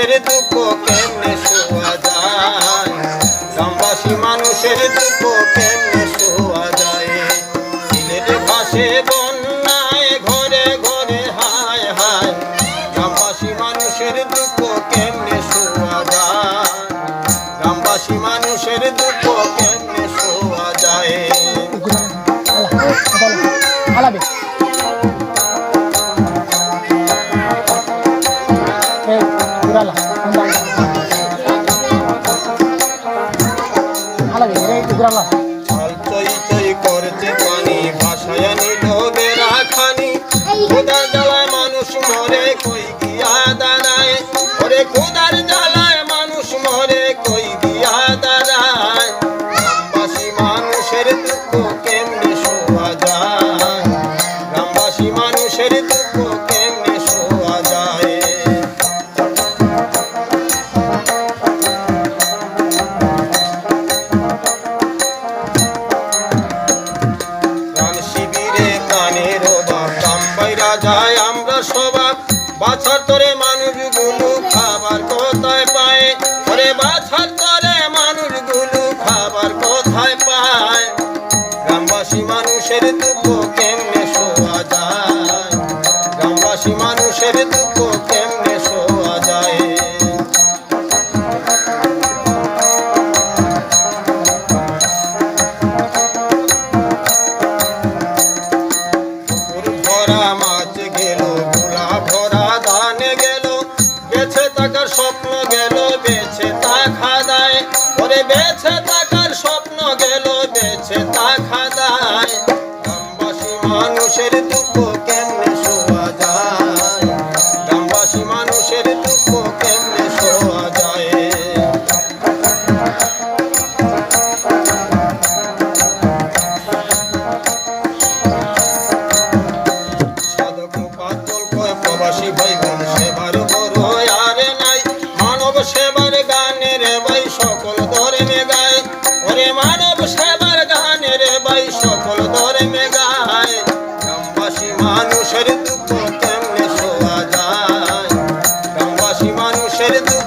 মানুষের দুঃখ কেমনে শোয়া যায়, গ্রামবাসী মানুষের দুঃখ কেমনে শোয়া যায়। সিলেট ভাসে বন্যায় ঘরে ঘরে হায় হায়, গ্রামবাসী মানুষের দুঃখ কেমনে শোয়া যায়, গ্রামবাসী মানুষের দুঃখ কেমনে শোয়া যায়। করতে পানি ভাষায় নিল বেড়া খানি, খোদার জ্বালায় মানুষ মরে কই গিয়া দাঁড়ায়, ওরে খোদার জ্বালায় মানুষ মরে কই গিয়া দাঁড়ায়। গ্রামবাসী মানুষের দুঃখ কেমনে শোয়া যায়, গ্রামবাসী মানুষের দুঃখ কেমনে শোয়া যায়। যায় আমরা সবাই বাছার তরে মানুষগুলো খাবার কোথায় পায়, ওরে বাছার তরে মানুষগুলো খাবার কোথায় পায়। গ্রামবাসী মানুষের দুঃখ কেমনে শোয়া যায়, গ্রামবাসী মানুষের দুঃখ কেমনে শোয়া যায়। স্বপ্ন গেল বেছে তা খাদায়, ওরে বেছে থাকার স্বপ্ন গেল বেছে তা খাদায়। গ্রামবাসী মানুষের দুঃখ কেমনে শোয়া যায়, গ্রামবাসী মানুষের দুঃখ কেমনে শোয়া যায়। সাধক পাতল কয় প্রবাসী ভাই বোন সেবার বড় সেবার গানের ভাই সকল ধর্মে গায়, ওরে মানব সেবার গানের ভাই সকল ধর্মে গায়। গ্রামবাসী মানুষের দুঃখ কেমনে শোয়া যায়, গ্রামবাসী মানুষের দুঃখ